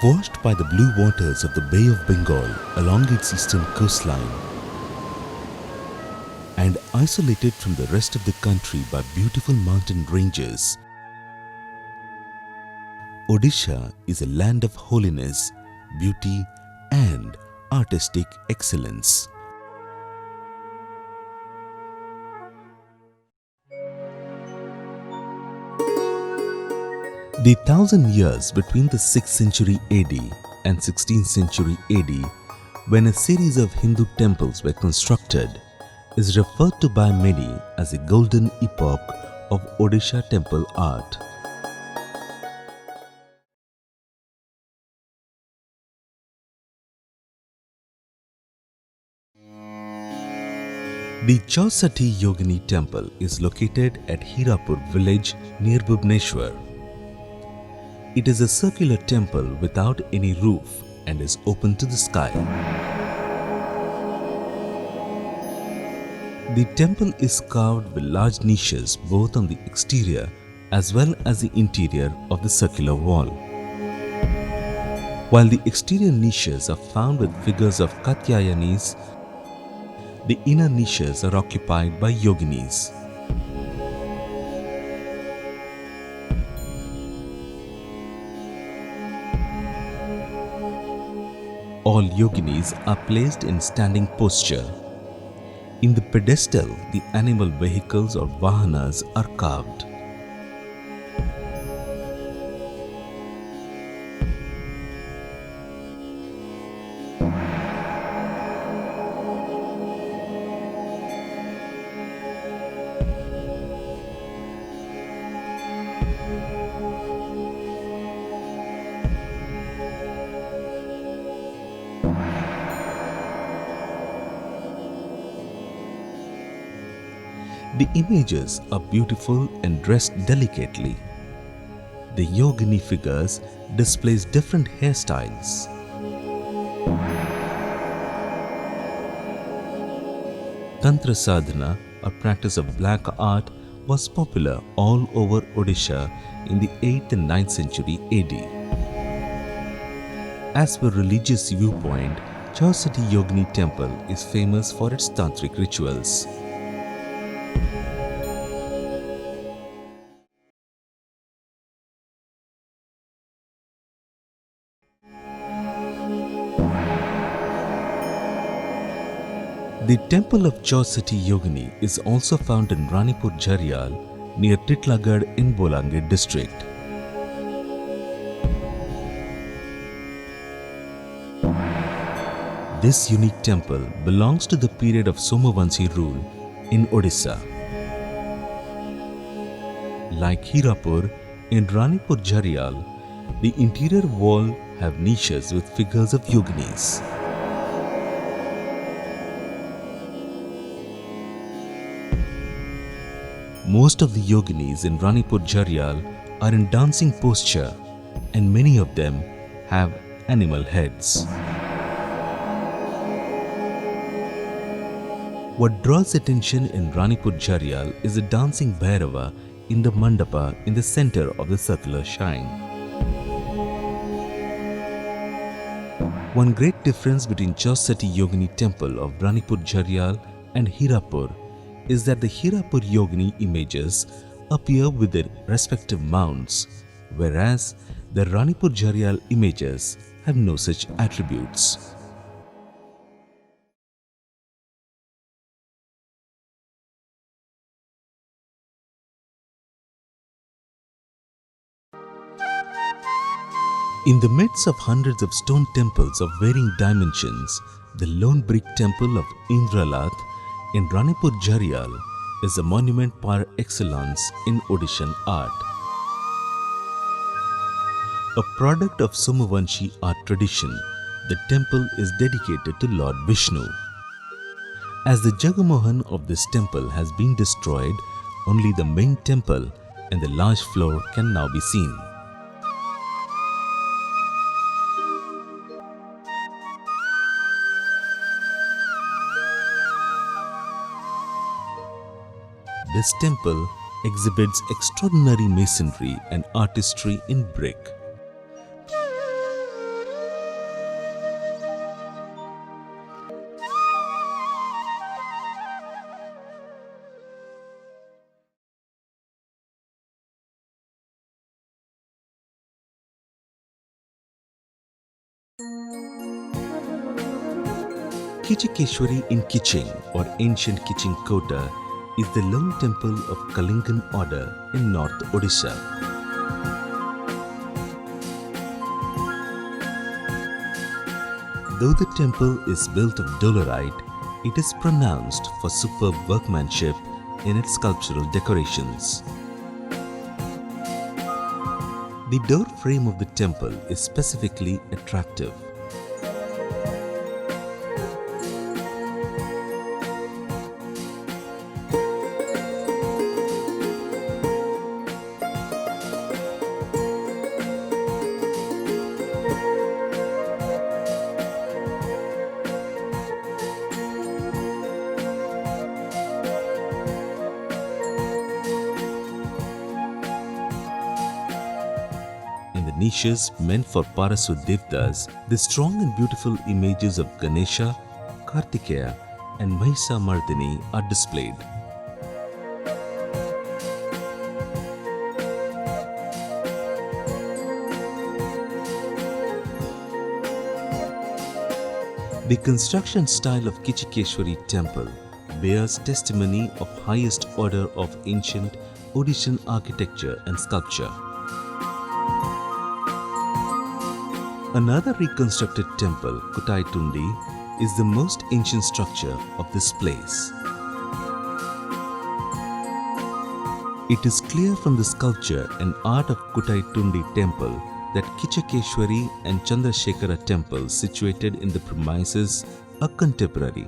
Washed by the blue waters of the Bay of Bengal along its eastern coastline and isolated from the rest of the country by beautiful mountain ranges, Odisha is a land of holiness, beauty and artistic excellence. The 1,000 years between the 6th century AD and 16th century AD, when a series of Hindu temples were constructed, is referred to by many as a golden epoch of Odisha temple art. The Chausathi Yogini Temple is located at Hirapur village near Bhubaneswar. It is a circular temple without any roof and is open to the sky. The temple is carved with large niches both on the exterior as well as the interior of the circular wall. While the exterior niches are found with figures of Katyayanis, the inner niches are occupied by Yoginis. All Yoginis are placed in standing posture. In the pedestal, the animal vehicles or vahanas are carved. The images are beautiful and dressed delicately. The Yogini figures displays different hairstyles. Tantra sadhana, a practice of black art, was popular all over Odisha in the 8th and 9th century AD. As per religious viewpoint, Chausathi Yogini Temple is famous for its tantric rituals. The temple of Chausathi Yogini is also found in Ranipur, Jharyal, near Titlagad in Bolangir district. This unique temple belongs to the period of Somavanshi rule in Odisha. Like Hirapur, in Ranipur, Jharyal, the interior wall have niches with figures of Yoginis. Most of the Yoginis in Ranipur, Jharyal are in dancing posture and many of them have animal heads. What draws attention in Ranipur, Jharyal is the dancing Bhairava in the mandapa in the center of the circular shrine. One great difference between Chausathi Yogini Temple of Ranipur, Jharyal and Hirapur is that the Hirapur Yogini images appear with their respective mounts, whereas the Ranipur Jharial images have no such attributes. In the midst of hundreds of stone temples of varying dimensions, the lone brick temple of Indralath in Ranipur, Jaryal is a monument par excellence in Odishan art. A product of Somavanshi art tradition, the temple is dedicated to Lord Vishnu. As the Jagamohan of this temple has been destroyed, only the main temple and the large floor can now be seen. This temple exhibits extraordinary masonry and artistry in brick. Kichakeswari in Kiching or ancient Kiching Kota is the lone temple of Kalingan order in North Odisha. Though the temple is built of dolerite, it is pronounced for superb workmanship in its sculptural decorations. The door frame of the temple is specifically attractive. In the niches meant for Parasudevtas, the strong and beautiful images of Ganesha, Kartikeya and Mahisamardini are displayed. The construction style of Kichakeswari Temple bears testimony of highest order of ancient Odishan architecture and sculpture. Another reconstructed temple, Kutaitundi, is the most ancient structure of this place. It is clear from the sculpture and art of Kutaitundi Temple that Kichakeswari and Chandrasekhara temples situated in the premises are contemporary.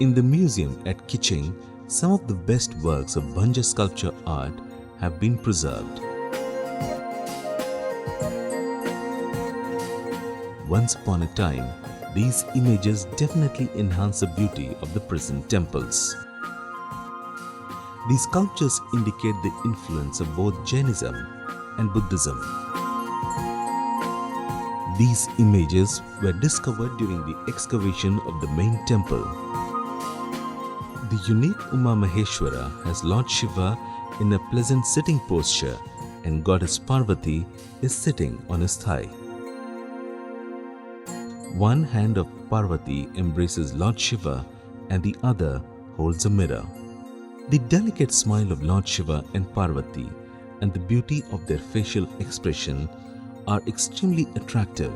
In the museum at Kiching, some of the best works of Bhanja sculpture art have been preserved. Once upon a time, these images definitely enhance the beauty of the present temples. These sculptures indicate the influence of both Jainism and Buddhism. These images were discovered during the excavation of the main temple. The unique Uma Maheshwara has Lord Shiva in a pleasant sitting posture and Goddess Parvati is sitting on his thigh. One hand of Parvati embraces Lord Shiva and the other holds a mirror. The delicate smile of Lord Shiva and Parvati and the beauty of their facial expression are extremely attractive.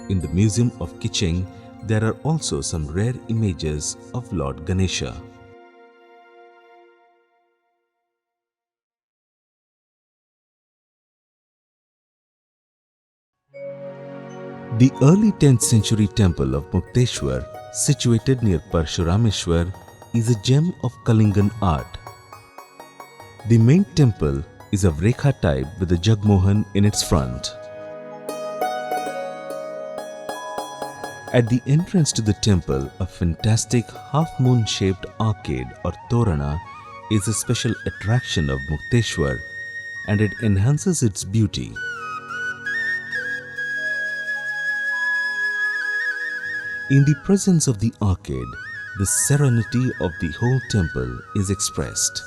In the Museum of Kiching, there are also some rare images of Lord Ganesha. The early 10th century temple of Mukteshwar, situated near Parshurameshwar, is a gem of Kalingan art. The main temple is of Rekha type with a Jagmohan in its front. At the entrance to the temple, a fantastic half-moon shaped arcade or Torana is a special attraction of Mukteshwar and it enhances its beauty. In the presence of the arcade, the serenity of the whole temple is expressed.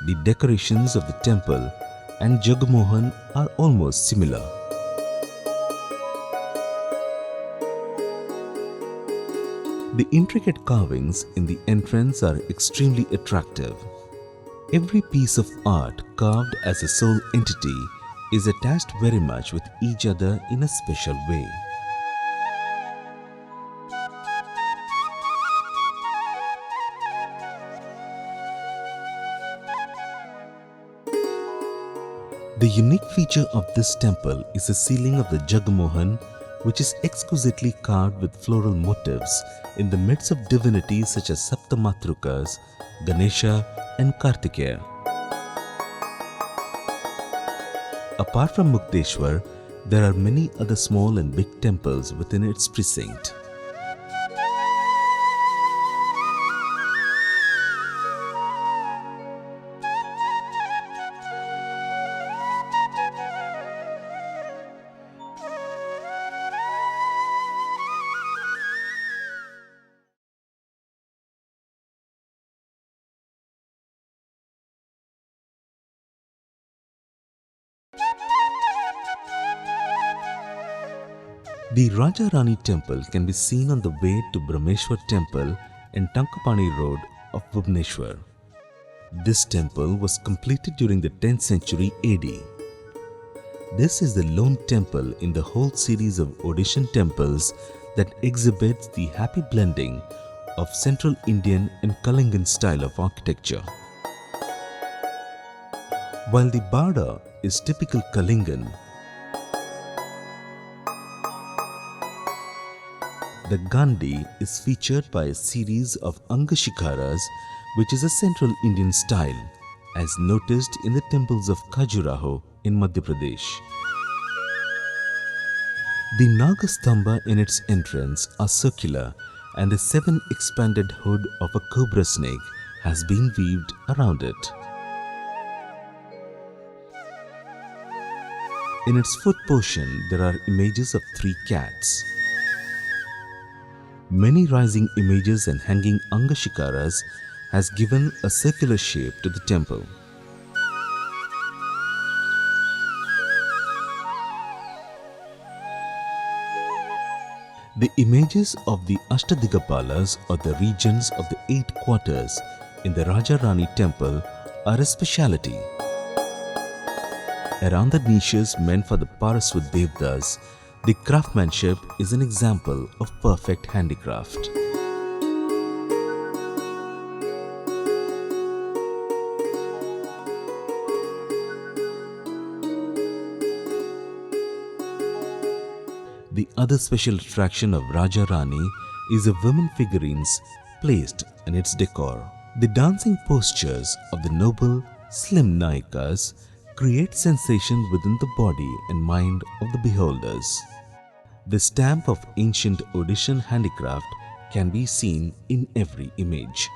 The decorations of the temple and Jagmohan are almost similar. The intricate carvings in the entrance are extremely attractive. Every piece of art carved as a sole entity is attached very much with each other in a special way. The unique feature of this temple is the ceiling of the Jagmohan, which is exquisitely carved with floral motifs in the midst of divinities such as Saptamatrukas, Ganesha and Kartikeya. Apart from Mukteshwar, there are many other small and big temples within its precinct. The Raja Rani Temple can be seen on the way to Brahmeshwar Temple and Tankapani Road of Bhubaneswar. This temple was completed during the 10th century AD. This is the lone temple in the whole series of Odishan temples that exhibits the happy blending of Central Indian and Kalingan style of architecture. While the Bada is typical Kalingan, the Gandhi is featured by a series of Angashikaras, which is a Central Indian style, as noticed in the temples of Khajuraho in Madhya Pradesh. The Nagastambha in its entrance are circular, and the 7 expanded hood of a cobra snake has been weaved around it. In its foot portion, there are images of 3 cats. Many rising images and hanging Angashikaras has given a circular shape to the temple. The images of the Ashtadigapalas, or the regions of the 8 quarters in the Raja Rani Temple, are a speciality. Around the niches meant for the Paraswat Devdas, the craftsmanship is an example of perfect handicraft. The other special attraction of Raja Rani is the women figurines placed in its decor. The dancing postures of the noble, slim Nayikas create sensation within the body and mind of the beholders. The stamp of ancient Odishan handicraft can be seen in every image.